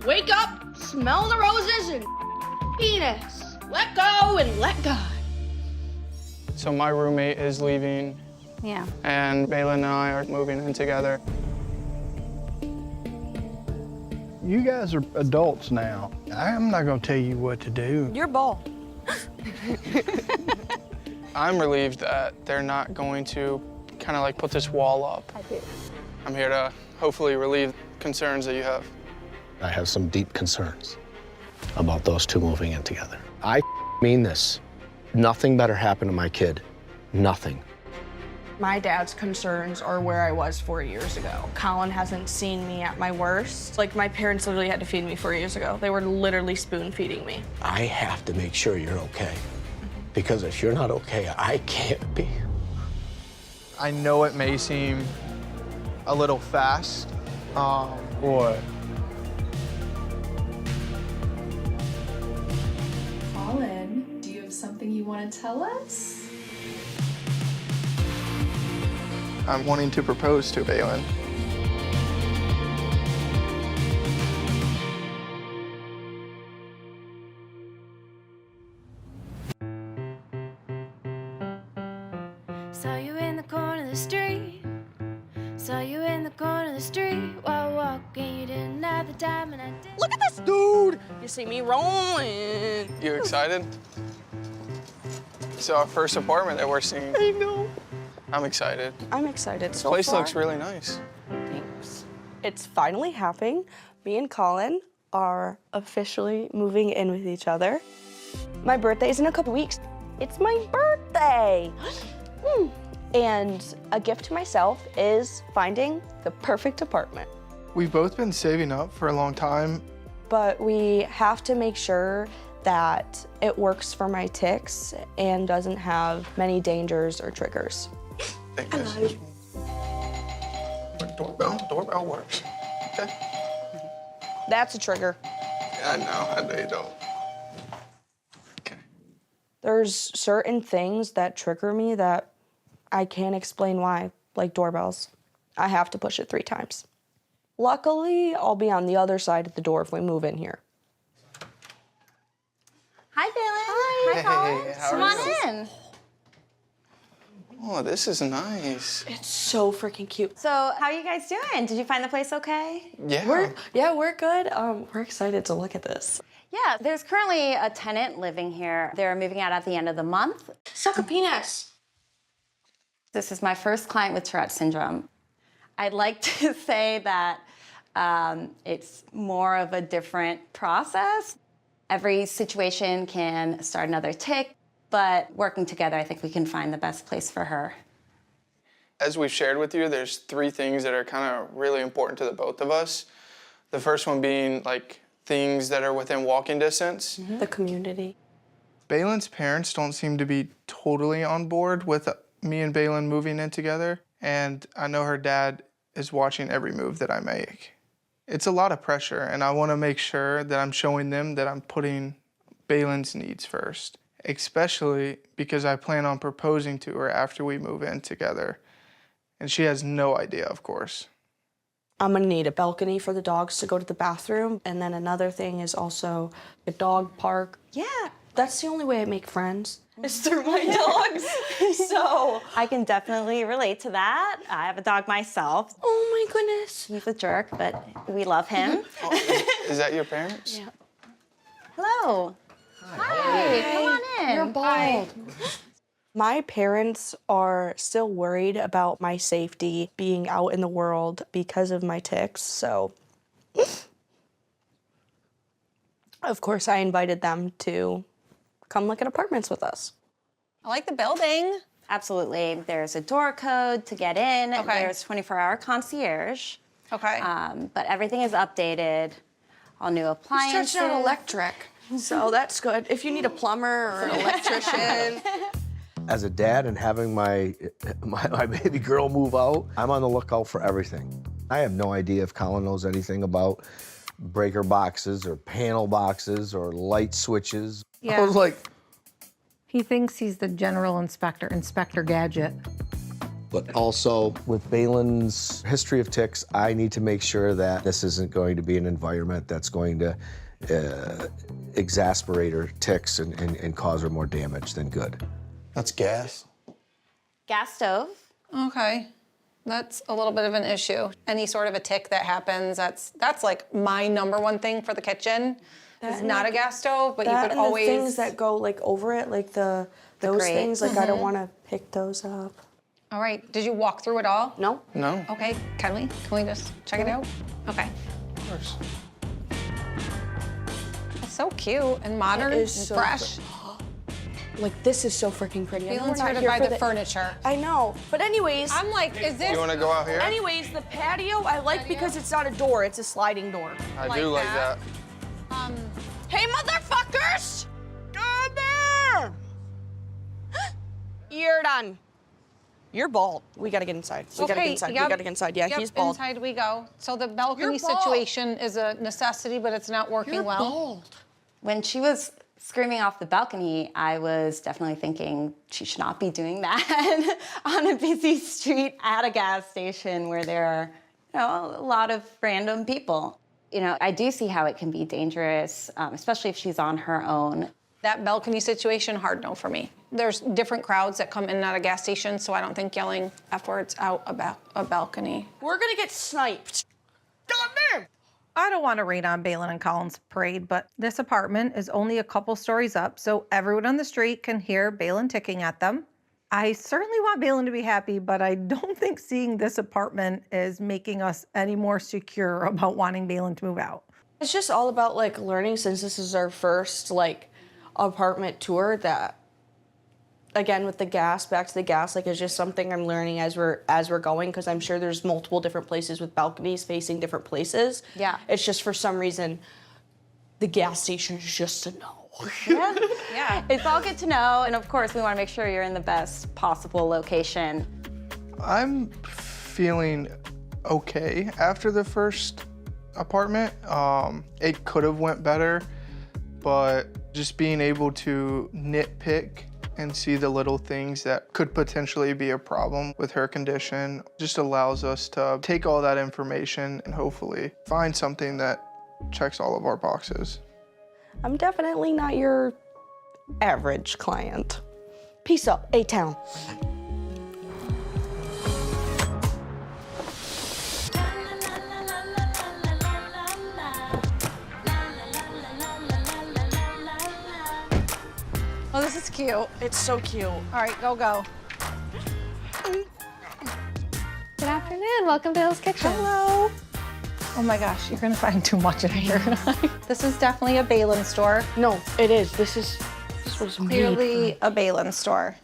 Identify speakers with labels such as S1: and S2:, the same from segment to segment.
S1: Wake up, smell the roses, and penis. Let go and let God.
S2: So my roommate is leaving.
S3: Yeah.
S2: And Baylen and I are moving in together.
S4: You guys are adults now. I'm not gonna tell you what to do.
S1: Your ball.
S2: I'm relieved that they're not going to kind of like put this wall up.
S3: I do.
S2: I'm here to hopefully relieve concerns that you have.
S5: I have some deep concerns about those two moving in together. I mean this. Nothing better happened to my kid. Nothing.
S1: My dad's concerns are where I was 4 years ago. Collin hasn't seen me at my worst. Like, my parents literally had to feed me 4 years ago. They were literally spoon feeding me.
S5: I have to make sure you're okay. Because if you're not okay, I can't be.
S2: I know it may seem a little fast.
S4: Boy,
S6: Collin, do you have something you want to tell us?
S2: I'm wanting to propose to Baylen.
S7: Saw you in the corner of the street. Saw you in the corner of the street while walking. You didn't have the time, and I did.
S1: Look at this dude! You see me rolling.
S2: You excited? So our first apartment that we're seeing.
S1: I know.
S2: I'm excited.
S1: I'm excited so
S2: Place
S1: far.
S2: looks really nice.
S1: Thanks. It's finally happening. Me and Collin are officially moving in with each other. My birthday's in a couple weeks. It's my birthday! And a gift to myself is finding the perfect apartment.
S2: We've both been saving up for a long time.
S1: But we have to make sure that it works for my tics and doesn't have many dangers or triggers.
S2: Doorbell works. Okay.
S1: That's a trigger.
S2: I know you don't. Okay.
S1: There's certain things that trigger me that I can't explain why, like doorbells. I have to push it 3 times. Luckily, I'll be on the other side of the door if we move in here.
S3: Hi, Baylen.
S2: Hi, Collin.
S3: Come on in.
S2: Oh, this is nice.
S1: It's so freaking cute.
S3: So, how are you guys doing? Did you find the place okay?
S2: Yeah.
S1: We're good. We're excited to look at this.
S3: Yeah, there's currently a tenant living here. They're moving out at the end of the month.
S1: Suck a penis.
S3: This is my first client with Tourette syndrome. I'd like to say that it's more of a different process. Every situation can start another tic, but working together, I think we can find the best place for her.
S2: As we've shared with you, there's 3 things that are kind of really important to the both of us. The first one being like things that are within walking distance.
S1: The community.
S2: Baylen's parents don't seem to be totally on board with me and Baylen moving in together. And I know her dad is watching every move that I make. It's a lot of pressure, and I want to make sure that I'm showing them that I'm putting Baylen's needs first, especially because I plan on proposing to her after we move in together. And she has no idea, of course.
S1: I'm gonna need a balcony for the dogs to go to the bathroom. And then another thing is also a dog park. Yeah, that's the only way I make friends. Is through my dogs. So
S3: I can definitely relate to that. I have a dog myself.
S1: oh my goodness.
S3: He's a jerk, but we love him.
S2: Is that your parents?
S1: Yeah.
S3: Hello. Hi. Come on in.
S1: You're bald. My parents are still worried about my safety being out in the world because of my tics, so of course I invited them to come look at apartments with us.
S8: I like the building.
S3: Absolutely. There's a door code to get in.
S8: Okay.
S3: There's 24-hour concierge.
S8: Okay.
S3: But everything is updated. All new appliances.
S1: Stretched out electric, so that's good. If you need a plumber or an electrician.
S5: As a dad and having my baby girl move out, I'm on the lookout for everything. I have no idea if Collin knows anything about breaker boxes or panel boxes or light switches. I was like,
S9: He thinks he's the general inspector, Inspector Gadget.
S5: But also, with Baylen's history of tics, I need to make sure that this isn't going to be an environment that's going to exasperate her tics and cause her more damage than good.
S9: That's gas.
S3: Gas stove.
S8: Okay. That's a little bit of an issue. Any sort of a tic that happens, that's like my number one thing for the kitchen. It's not a gas stove, but you could always...
S1: the things that go like over it, like those
S3: grate.
S1: things, like I don't want to pick those up.
S8: All right, did you walk through it all?
S1: No.
S2: No.
S8: Okay, can we just check it out? Okay.
S2: Of course.
S8: It's so cute and modern
S1: It
S8: and
S1: is so
S8: fresh.
S1: Like, this is so freaking pretty. I know
S8: Baylen's
S1: we're
S8: here
S1: not
S8: to buy
S1: for
S8: the furniture.
S1: I know. But anyways,
S8: I'm like, is this...
S2: You want to go out here?
S1: anyways, the patio I like because it's not a door, it's a sliding door.
S2: I do like that.
S1: Hey, motherfuckers! Come there! You're done. You're bald. We gotta get inside. We gotta get inside. We gotta get inside. Yeah,
S8: yep,
S1: he's bald.
S8: inside we go. So the balcony
S1: You're bald.
S8: situation is a necessity, but it's not working
S1: You're
S8: well.
S1: bald.
S3: When she was screaming off the balcony, I was definitely thinking she should not be doing that on a busy street at a gas station where there are, a lot of random people. I do see how it can be dangerous, especially if she's on her own.
S8: That balcony situation, hard no for me. There's different crowds that come in and out of gas stations, so I don't think yelling F words out about a balcony.
S1: We're gonna get sniped. Goddamn!
S10: I don't want to rain on Baylen and Collin's parade, but this apartment is only a couple stories up, so everyone on the street can hear Baylen ticking at them. I certainly want Baylen to be happy, but I don't think seeing this apartment is making us any more secure about wanting Baylen to move out.
S1: It's just all about like learning, since this is our first like apartment tour, that again with the gas, back to the gas, like it's just something I'm learning as we're going, because I'm sure there's multiple different places with balconies facing different places.
S3: Yeah.
S1: It's just for some reason the gas station is just a no.
S3: Yeah. It's all good to know, and of course we want to make sure you're in the best possible location.
S2: I'm feeling okay after the first apartment. It could have went better, but just being able to nitpick and see the little things that could potentially be a problem with her condition just allows us to take all that information and hopefully find something that checks all of our boxes.
S1: I'm definitely not your average client. Peace up, A-Town.
S8: Oh, this is cute.
S1: It's so cute.
S8: All right, go.
S11: Good afternoon. Welcome to Hill's Kitchen.
S1: Hello.
S10: Oh my gosh, you're gonna find too much in here. This is definitely a Baylen store.
S1: No, it is. This was
S10: Clearly a Baylen store.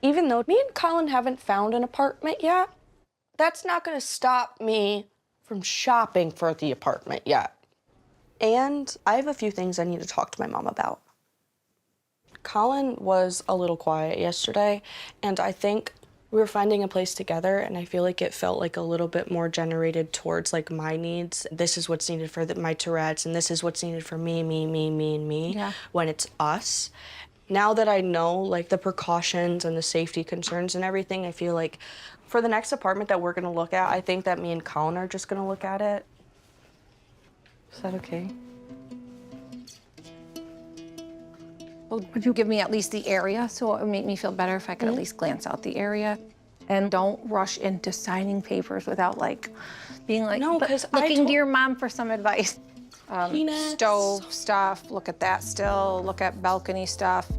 S1: Even though me and Collin haven't found an apartment yet, that's not gonna stop me from shopping for the apartment yet. And I have a few things I need to talk to my mom about. Collin was a little quiet yesterday, and I think we were finding a place together, and I feel like it felt like a little bit more generated towards like my needs. This is what's needed for my Tourette's, and this is what's needed for me, and me,
S10: Yeah.
S1: when it's us. Now that I know like the precautions and the safety concerns and everything, I feel like for the next apartment that we're gonna look at, I think that me and Collin are just gonna look at it. Is that okay?
S10: Well, would you give me at least the area so it would make me feel better if I could at least glance out the area? And don't rush into signing papers without like being like,
S1: No, 'cause I
S10: looking
S1: told-
S10: to your mom for some advice.
S1: Peanuts.
S10: Stove stuff, look at that still, look at balcony stuff.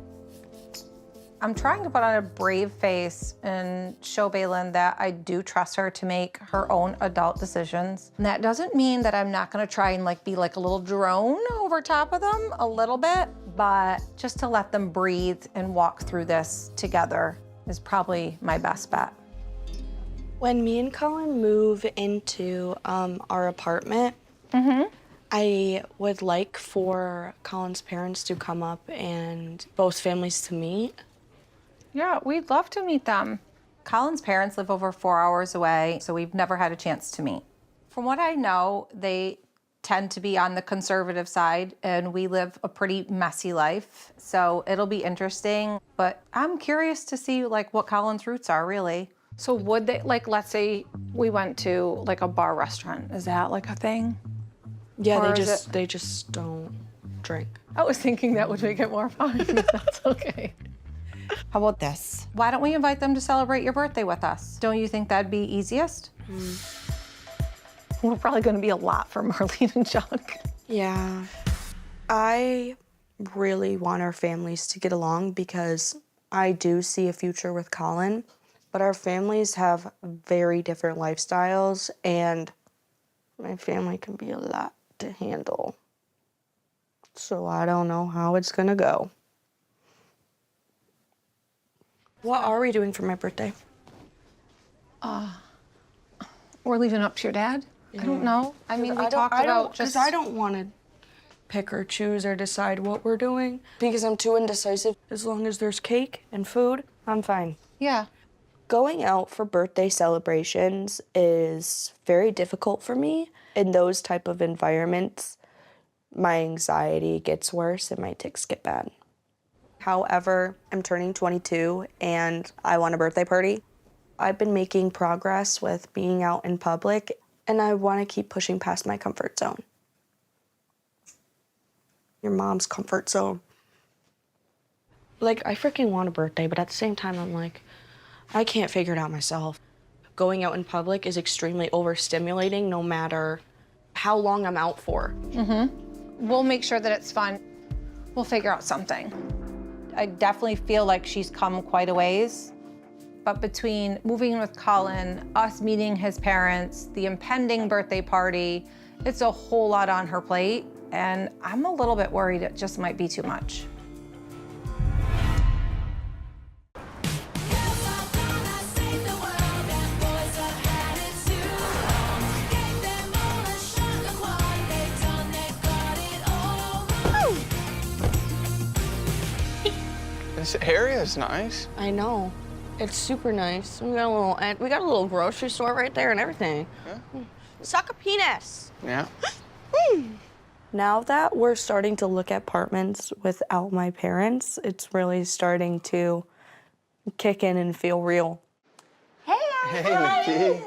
S10: I'm trying to put on a brave face and show Baylen that I do trust her to make her own adult decisions. And that doesn't mean that I'm not gonna try and like be like a little drone over top of them a little bit, but just to let them breathe and walk through this together is probably my best bet.
S1: When me and Collin move into our apartment, I would like for Collin's parents to come up and both families to meet.
S10: Yeah, we'd love to meet them. Collin's parents live over 4 hours away, so we've never had a chance to meet. From what I know, they tend to be on the conservative side, and we live a pretty messy life, so it'll be interesting. But I'm curious to see like what Collin's roots are, really. So would they, like, let's say we went to like a bar restaurant. Is that like a thing?
S1: Yeah,
S10: Or
S1: they
S10: is
S1: just don't drink.
S10: I was thinking that would make it more fun. That's okay. How about this? Why don't we invite them to celebrate your birthday with us? Don't you think that'd be easiest? We're probably gonna be a lot for Marlene and John.
S1: Yeah. I really want our families to get along because I do see a future with Collin, but our families have very different lifestyles and my family can be a lot to handle. So I don't know how it's gonna go. What are we doing for my birthday?
S10: We're leaving it up to your dad? I don't know. I mean, we talked about just...
S1: Because I don't want to pick or choose or decide what we're doing because I'm too indecisive. As long as there's cake and food, I'm fine.
S10: Yeah.
S1: Going out for birthday celebrations is very difficult for me. In those type of environments, my anxiety gets worse and my tics get bad. However, I'm turning 22 and I want a birthday party. I've been making progress with being out in public and I want to keep pushing past my comfort zone. Your mom's comfort zone. Like, I freaking want a birthday, but at the same time, I'm like, I can't figure it out myself. Going out in public is extremely overstimulating no matter how long I'm out for.
S10: We'll make sure that it's fun. We'll figure out something. I definitely feel like she's come quite a ways. But between moving in with Collin, us meeting his parents, the impending birthday party, it's a whole lot on her plate. And I'm a little bit worried it just might be too much.
S2: This area is nice.
S1: I know. It's super nice. We got a little grocery store right there and everything.
S2: Yeah.
S1: Suck a penis.
S2: Yeah.
S1: Now that we're starting to look at apartments without my parents, it's really starting to kick in and feel real.
S3: Hey,
S2: Hey, Nikki.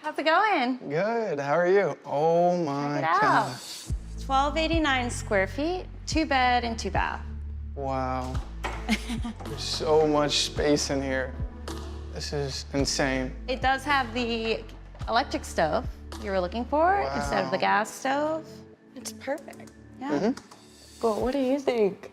S3: how's it going?
S2: Good. How are you? Oh my
S3: Check it out.
S2: gosh.
S3: 1289 square feet, 2 bed and 2 bath.
S2: Wow. There's so much space in here. This is insane.
S3: It does have the electric stove you were looking for instead of the gas stove.
S1: It's perfect.
S3: Yeah.
S1: But what do you think?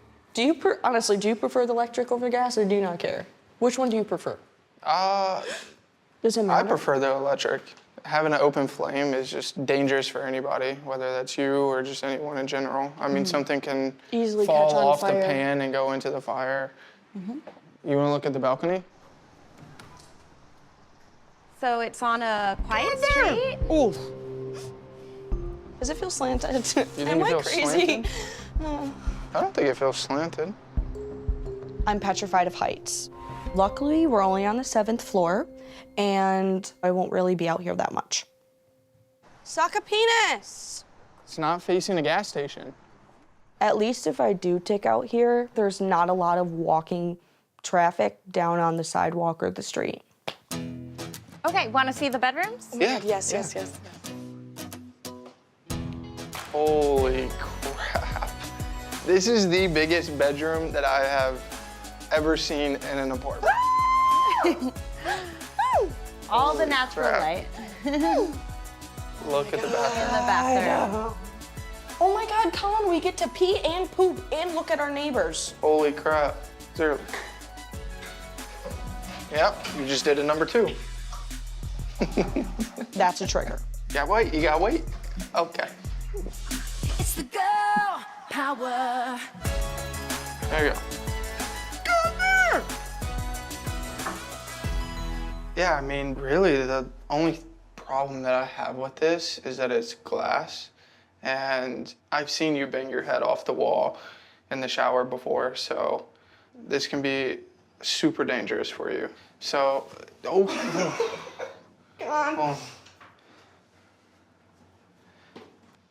S1: Honestly, do you prefer the electric over the gas or do you not care? Which one do you prefer? Does it
S2: I
S1: matter?
S2: prefer the electric. Having an open flame is just dangerous for anybody, whether that's you or just anyone in general. I mean, something can
S1: Easily
S2: fall
S1: catch on
S2: off
S1: fire.
S2: the pan and go into the fire. You want to look at the balcony?
S3: So it's on a quiet street.
S1: Oof. Does it feel slanted?
S2: You think
S1: Am
S2: it
S1: I
S2: feels
S1: crazy?
S2: slanted? I don't think it feels slanted.
S1: I'm petrified of heights. Luckily, we're only on the 7th floor, and I won't really be out here that much. Suck a penis!
S2: It's not facing a gas station.
S1: At least if I do tick out here, there's not a lot of walking traffic down on the sidewalk or the street.
S3: Okay, want to see the bedrooms?
S2: Yeah.
S1: Yes.
S2: Holy crap. This is the biggest bedroom that I have ever seen in an apartment.
S3: All the natural
S2: crap.
S3: light
S2: Look at the
S3: in
S2: bathroom.
S3: the bathroom.
S1: Oh my God, Collin, we get to pee and poop and look at our neighbors.
S2: Holy crap. Yep, you just did a number 2.
S1: That's a trigger.
S2: You gotta wait, you gotta wait. Okay.
S7: It's the girl power.
S2: There you go. Yeah, I mean, really, the only problem that I have with this is that it's glass. And I've seen you bang your head off the wall in the shower before, so this can be super dangerous for you. So,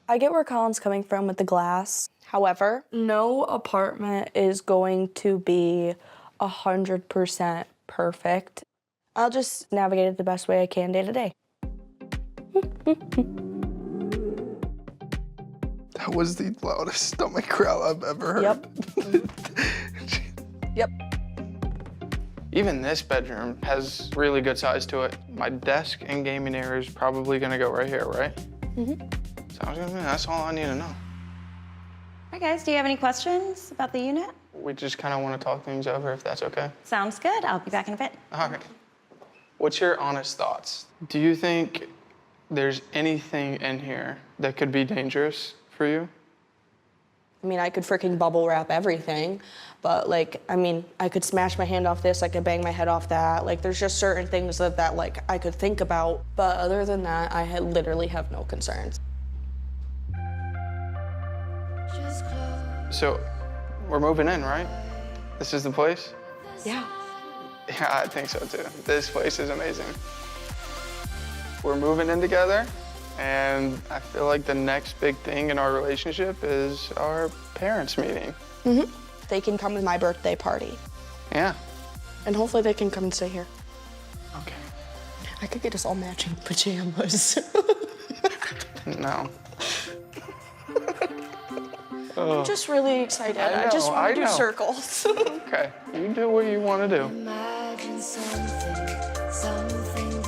S1: I get where Collin's coming from with the glass. However, no apartment is going to be 100% perfect. I'll just navigate it the best way I can day to day.
S2: That was the loudest stomach growl I've ever heard.
S1: Yep. Yep.
S2: Even this bedroom has really good size to it. My desk and gaming area is probably gonna go right here, right? Sounds good, man. That's all I need to know.
S3: All right, guys, do you have any questions about the unit?
S2: We just kind of want to talk things over, if that's okay.
S3: Sounds good. I'll be back in a bit.
S2: All right. What's your honest thoughts? Do you think there's anything in here that could be dangerous for you?
S1: I mean, I could freaking bubble wrap everything, but like, I mean, I could smash my hand off this, I could bang my head off that. Like, there's just certain things that like I could think about, but other than that, I literally have no concerns.
S2: So, we're moving in, right? This is the place?
S1: Yeah.
S2: Yeah, I think so too. This place is amazing. We're moving in together, and I feel like the next big thing in our relationship is our parents meeting.
S1: They can come to my birthday party,
S2: Yeah.
S1: and hopefully they can come and stay here.
S2: Okay.
S1: I could get us all matching pajamas.
S2: No.
S1: I'm just really excited.
S2: I
S1: I just
S2: know,
S1: want
S2: I
S1: to do
S2: know.
S1: circles.
S2: Okay, you do what you want to do.
S7: Imagine something different, something